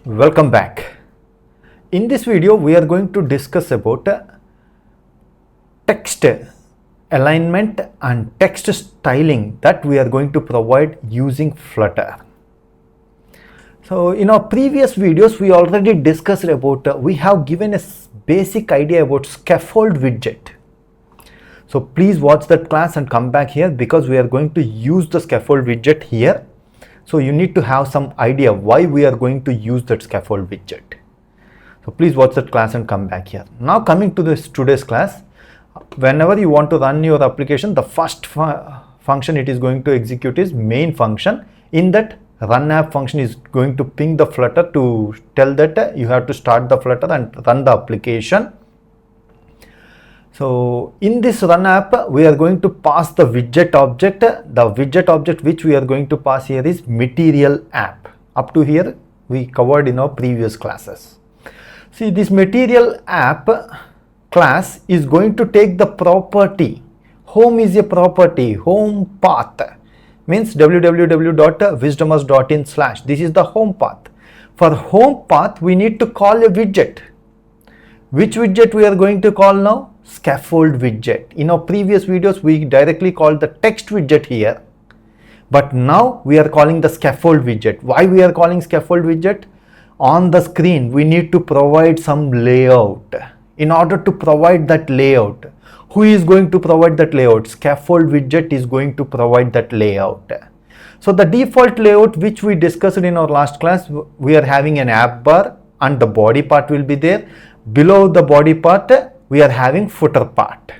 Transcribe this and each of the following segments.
Welcome back. In this video we are going to discuss about text alignment and text styling that we are going to provide using Flutter. So in our previous videos we already discussed about we have given a basic idea about scaffold widget. So please watch that class and come back here because we are going to use the scaffold widget here. So you need to have some idea why we are going to use that scaffold widget. So please watch that class and come back here. Now coming to this today's class, whenever you want to run your application, the first function it is going to execute is main function. In that, run app function is going to ping the Flutter to tell that you have to start the Flutter and run the application. So in this run app, we are going to pass the widget object. The widget object which we are going to pass here is material app. Up to here we covered in our previous classes. See, this material app class is going to take the property. Home is a property, home path means www.wisdomers.in/. This is the home path. For home path we need to call a widget. Which widget we are going to call now? Scaffold widget. In our previous videos we directly called the text widget here, but now we are calling the scaffold widget. Why we are calling scaffold widget? On the screen we need to provide some layout. In order to provide that layout, who is going to provide that layout? Scaffold widget is going to provide that layout. So the default layout which we discussed in our last class, we are having an app bar and the body part will be there. Below the body part we are having footer part.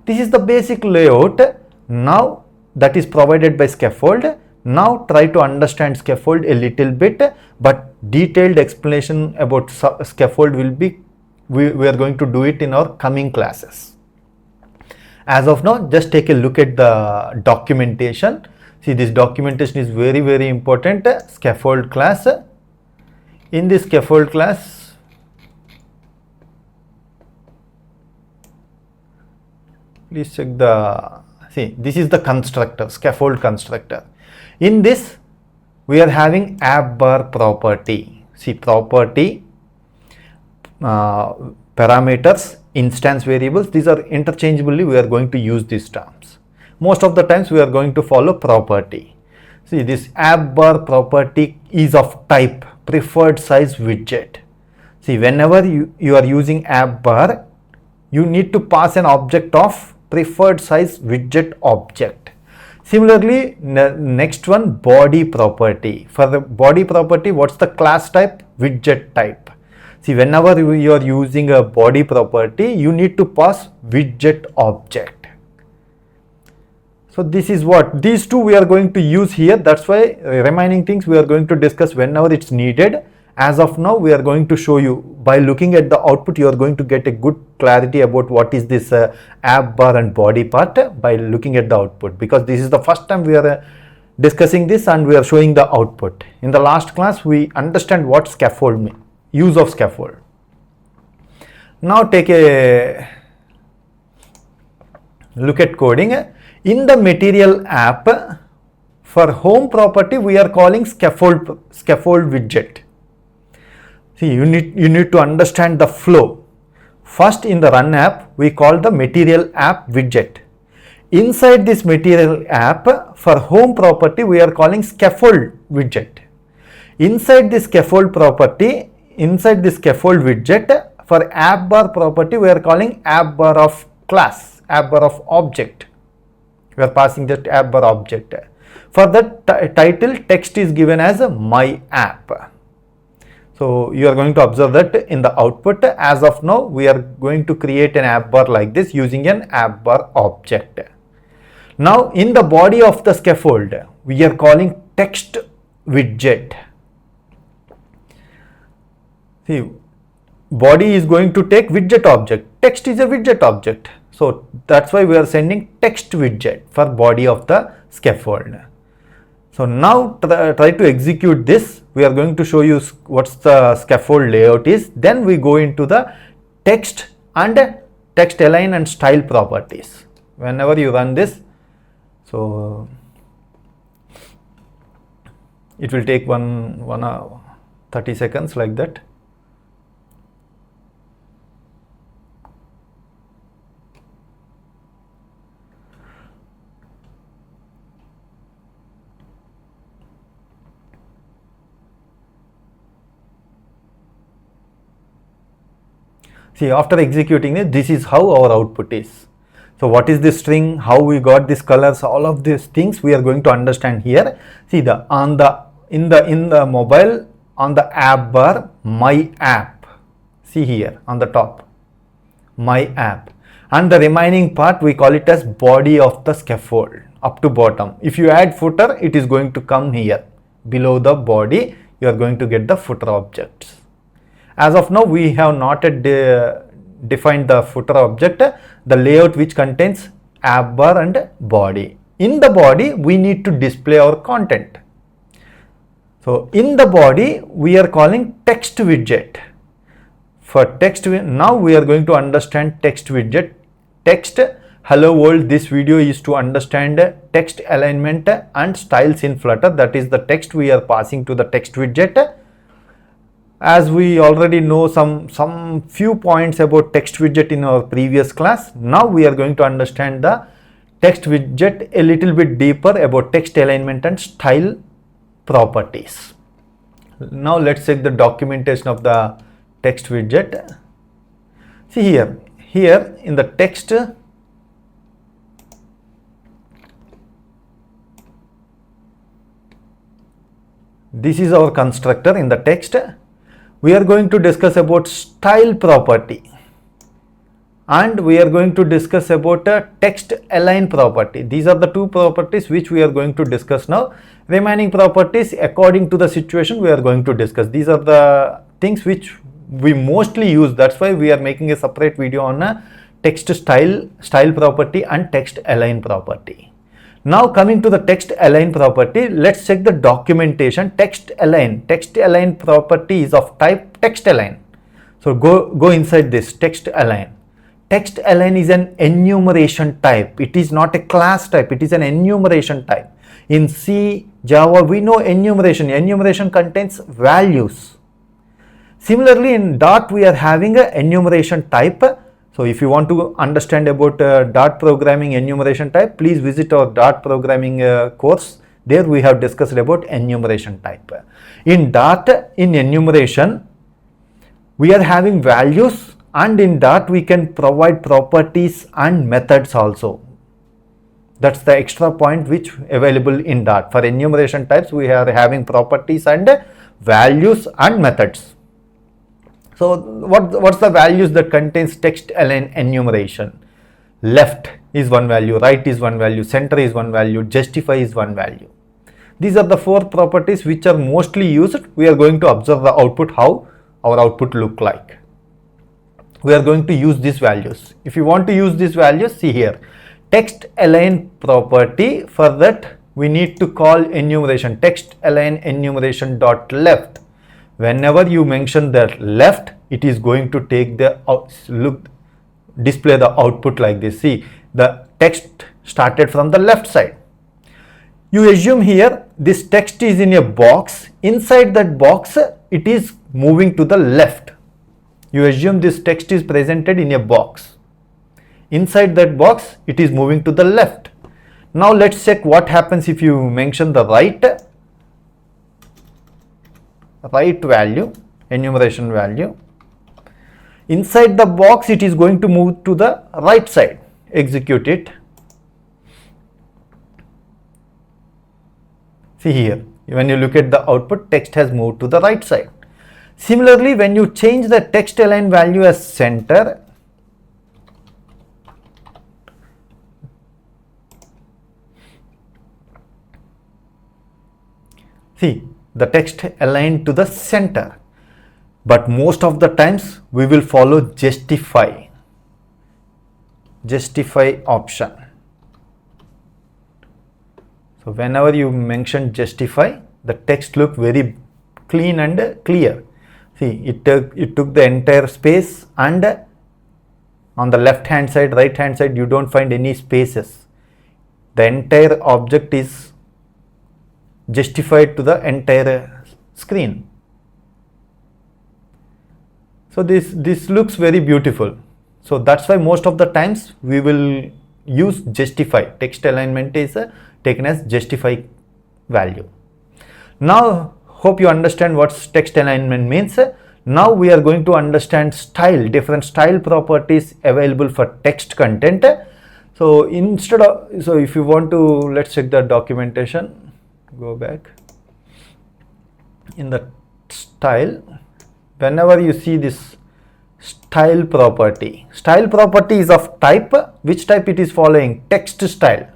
This is the basic layout now that is provided by scaffold. Now try to understand scaffold a little bit, but detailed explanation about scaffold will be, we are going to do it in our coming classes. As of now, just take a look at the documentation. See, this documentation is very important. Scaffold class. In this scaffold class, please check this is the constructor, scaffold constructor. In this we are having app bar property. See, property, parameters, instance variables, these are interchangeably we are going to use these terms. Most of the times we are going to follow property. See, this app bar property is of type preferred size widget. See, whenever you are using app bar, you need to pass an object of preferred size widget object. Similarly, next one, body property. For the body property, what's the class type? Widget type. See, whenever you are using a body property, you need to pass widget object. So this is what these two we are going to use here. That's why remaining things we are going to discuss whenever it's needed. As of now, we are going to show you by looking at the output, you are going to get a good clarity about what is this app bar and body part by looking at the output, because this is the first time we are discussing this and we are showing the output. In the last class, we understand what scaffold means, use of scaffold. Now take a look at coding. In the material app, for home property, we are calling scaffold widget. See, you need to understand the flow. First, in the run app, we call the material app widget. Inside this material app, for home property, we are calling scaffold widget. Inside this scaffold property, inside this scaffold widget, for app bar property, we are calling app bar of class, app bar of object. We are passing that app bar object. For that title, text is given as my app. So you are going to observe that in the output. As of now, we are going to create an app bar like this using an app bar object. Now in the body of the scaffold, we are calling text widget. See, body is going to take widget object. Text is a widget object. So that's why we are sending text widget for body of the scaffold. So now try to execute this. We are going to show you what's the scaffold layout is. Then we go into the text and text align and style properties. Whenever you run this, so it will take one 30 seconds like that. See, after executing it, this is how our output is. So what is this string, how we got these colors, all of these things we are going to understand here. See, in the mobile, on the app bar, my app, see here on the top, my app, and the remaining part we call it as body of the scaffold, up to bottom. If you add footer, it is going to come here below the body. You are going to get the footer objects. As of now, we have not defined the footer object, the layout which contains app bar and body. In the body, we need to display our content. So in the body, we are calling text widget. For text, now we are going to understand text widget. Text, hello world, this video is to understand text alignment and styles in Flutter. That is the text we are passing to the text widget. As we already know some few points about text widget in our previous class, now we are going to understand the text widget a little bit deeper about text alignment and style properties. Now let's check the documentation of the text widget. See here in the text, this is our constructor in the text. We are going to discuss about style property, and we are going to discuss about a text align property. These are the two properties which we are going to discuss now. Remaining properties, according to the situation, we are going to discuss. These are the things which we mostly use. That's why we are making a separate video on a text style property and text align property. Now coming to the text align property, let's check the documentation. Text align property is of type text align. So go inside this text align. Text align is an enumeration type. It is not a class type. It is an enumeration type. In C, Java, we know enumeration. Enumeration contains values. Similarly, in Dart, we are having an enumeration type. So if you want to understand about Dart programming enumeration type, please visit our Dart programming course. There we have discussed about enumeration type. In Dart, in enumeration, we are having values, and in Dart we can provide properties and methods also. That's the extra point which available in Dart. For enumeration types, we are having properties and values and methods. So what's the values that contains text align enumeration? Left is one value, right is one value, center is one value, justify is one value. These are the four properties which are mostly used. We are going to observe the output, how our output look like. We are going to use these values. If you want to use these values, see here, text align property. For that, we need to call enumeration, text align enumeration dot left. Whenever you mention that left, it is going to take the display the output like this. See, the text started from the left side. You assume here this text is in a box. Inside that box, it is moving to the left. You assume this text is presented in a box. Inside that box, it is moving to the left. Now let's check what happens if you mention the right value, enumeration value. Inside the box, it is going to move to the right side. Execute it. See here, when you look at the output, text has moved to the right side. Similarly, when you change the text align value as center, see, the text aligned to the center, but most of the times we will follow justify option. So whenever you mention justify, the text look very clean and clear. See, it took the entire space, and on the left hand side, right hand side, you don't find any spaces. The entire object is justified to the entire screen. So this looks very beautiful. So that's why most of the times we will use justify. Text alignment is taken as justify value. Now hope you understand what text alignment means. Now we are going to understand style, different style properties available for text content. So if you want to, let's check the documentation, go back. In the style, whenever you see this style property is of type, which type it is following? Text style.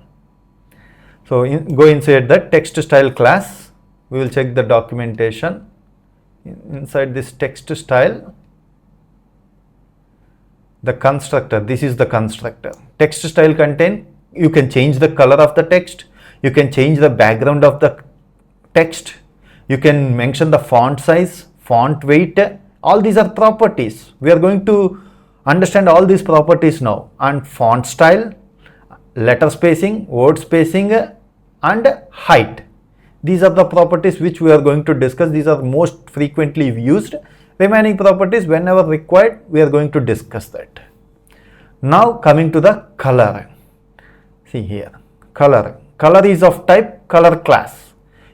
So go inside the text style class, we will check the documentation. Inside this text style, the constructor, this is the constructor. Text style contain, you can change the color of the text, you can change the background of the text, you can mention the font size, font weight, all these are properties. We are going to understand all these properties now. And font style, letter spacing, word spacing, and height. These are the properties which we are going to discuss. These are most frequently used. Remaining properties, whenever required, we are going to discuss that. Now coming to the color. See here, color. Color is of type color class.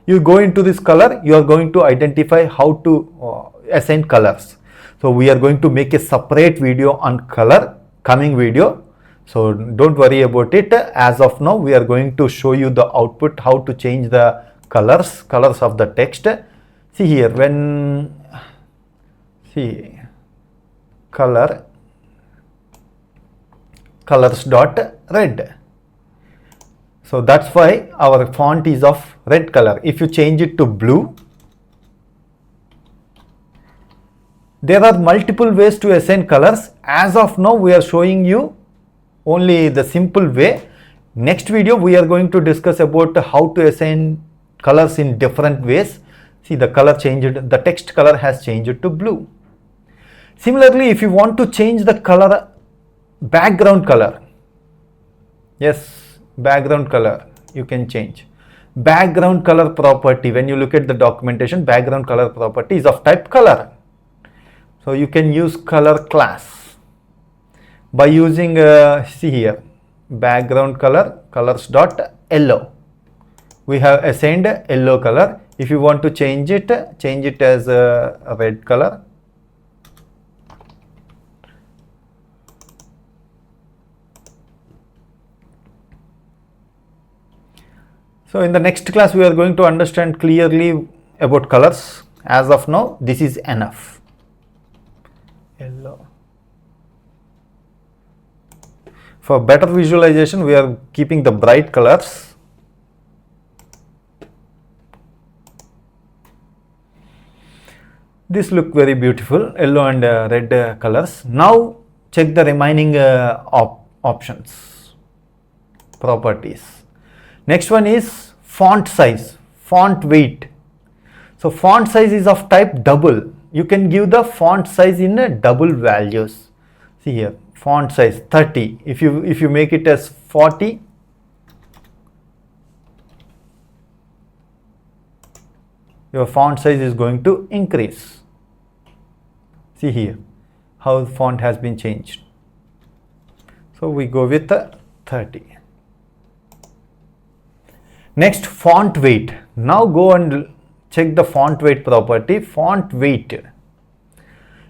You go into this color, you are going to identify how to assign colors. So we are going to make a separate video on color, coming video. So don't worry about it. As of now, we are going to show you the output, how to change the colors of the text. See here, colors dot red. So that's why our font is of red color. If you change it to blue, there are multiple ways to assign colors. As of now, we are showing you only the simple way. Next video, we are going to discuss about how to assign colors in different ways. See, the color changed, the text color has changed to blue. Similarly, if you want to change the color, background color, yes, background color, you can change. Background color property, when you look at the documentation, background color property is of type color. So you can use color class by using, see here, background color, colors dot yellow. We have assigned yellow color. If you want to change it as a red color. So in the next class, we are going to understand clearly about colors. As of now, this is enough. Yellow. For better visualization, we are keeping the bright colors. This look very beautiful, yellow and red colors. Now check the remaining options, properties. Next one is font size, font weight. So font size is of type double. You can give the font size in double values. See here, font size 30. If you make it as 40, your font size is going to increase. See here how the font has been changed. So we go with 30. Next, font weight. Now go and check the font weight property. Font weight.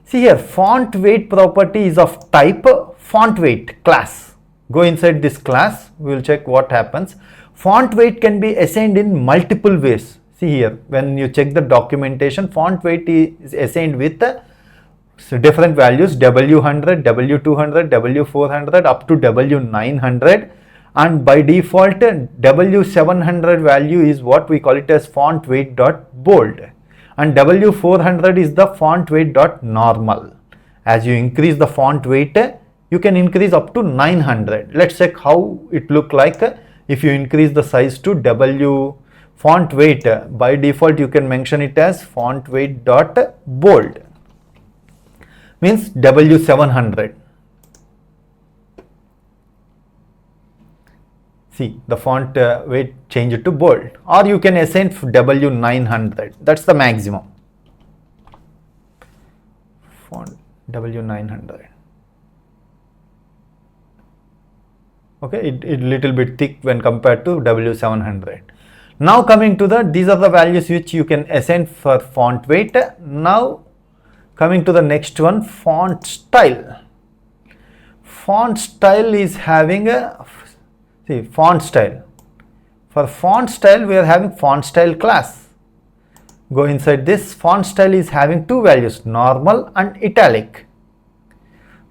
See here, font weight property is of type font weight class. Go inside this class, we will check what happens. Font weight can be assigned in multiple ways. See here, when you check the documentation, font weight is assigned with different values, W100, W200, W400 up to W900. And by default, W700 value is what we call it as font weight dot bold, and W400 is the font weight dot normal. As you increase the font weight, you can increase up to 900. Let's check how it look like if you increase the size to W font weight. By default, you can mention it as font weight dot bold, means W700. See, the font weight change it to bold, or you can assign W900. That's the maximum. Font W900. Okay, it little bit thick when compared to W700. Now coming to these are the values which you can assign for font weight. Now coming to the next one, font style. Font style is having a, see, font style. For font style we are having font style class. Go inside this, font style is having two values, normal and italic.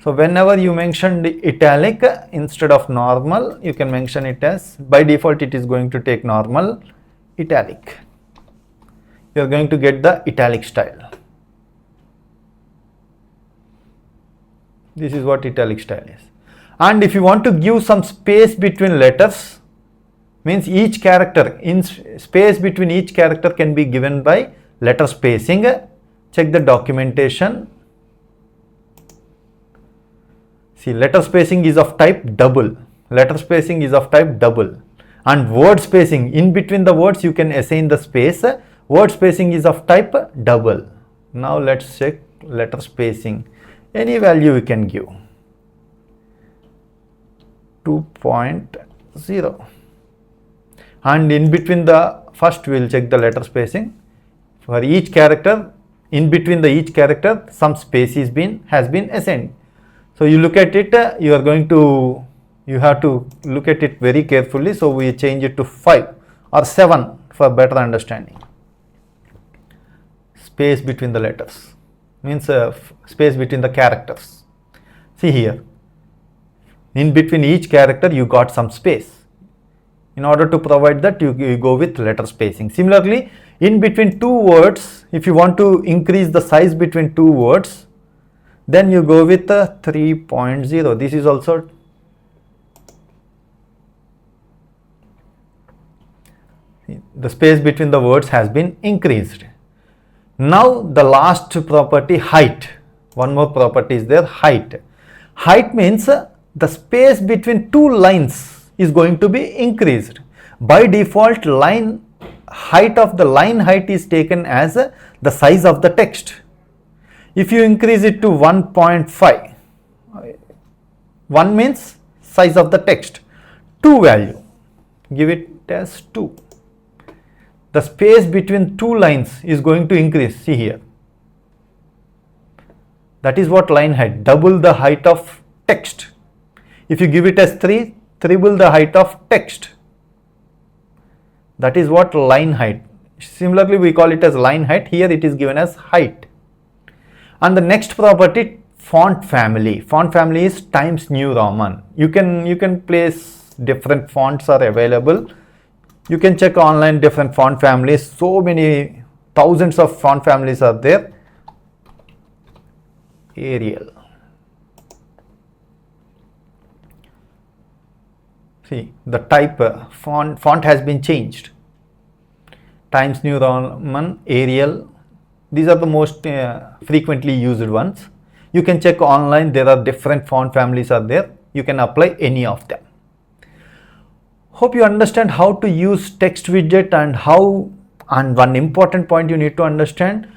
So whenever you mention the italic instead of normal, you can mention it as, by default it is going to take normal, italic. You are going to get the italic style. This is what italic style is. And if you want to give some space between letters, means each character, in space between each character can be given by letter spacing. Check the documentation. See, letter spacing is of type double. Letter spacing is of type double. And word spacing, in between the words you can assign the space. Word spacing is of type double. Now let's check letter spacing. Any value you can give. 2.0. And in between the first we will check the letter spacing. For each character, in between each character, some space has been assigned. So you look at it, you have to look at it very carefully. So we change it to 5 or 7 for better understanding. Space between the letters means space between the characters. See here, in between each character you got some space. In order to provide that, you go with letter spacing. Similarly, in between two words, if you want to increase the size between two words, then you go with 3.0. This is also the space between the words has been increased. Now the last property, height. One more property is there, height. Height means the space between two lines is going to be increased. By default, height of the line height is taken as the size of the text. If you increase it to 1.5, 1 means size of the text, 2 value, give it as 2. The space between two lines is going to increase, see here. That is what line height, double the height of text. If you give it as 3, triple the height of text. That is what line height. Similarly, we call it as line height. Here it is given as height. And the next property, font family. Font family is Times New Roman. You can place different fonts are available. You can check online different font families. So many thousands of font families are there. Arial. See, the type font has been changed. Times New Roman, Arial. These are the most frequently used ones. You can check online. There are different font families are there. You can apply any of them. Hope you understand how to use text widget and one important point you need to understand.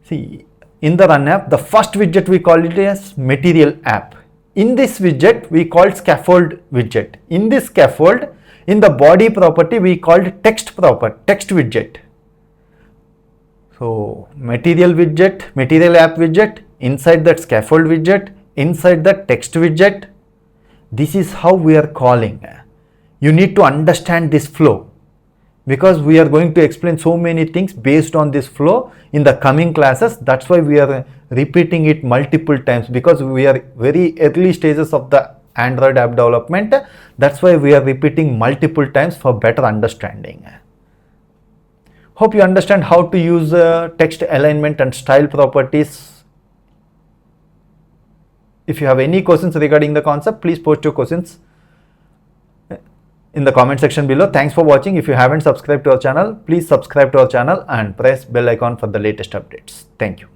See, in the Run app, the first widget we call it as Material app. In this widget, we called Scaffold widget. In this scaffold, in the body property, we called text widget. So, Material widget, Material app widget, inside that Scaffold widget, inside the text widget. This is how we are calling. You need to understand this flow, because we are going to explain so many things based on this flow in the coming classes. That's why we are repeating it multiple times, because we are very early stages of the Android app development. That's why we are repeating multiple times for better understanding. Hope you understand how to use text alignment and style properties. If you have any questions regarding the concept, please post your questions in the comment section below. Thanks for watching. If you haven't subscribed to our channel, please subscribe to our channel and press bell icon for the latest updates. Thank you.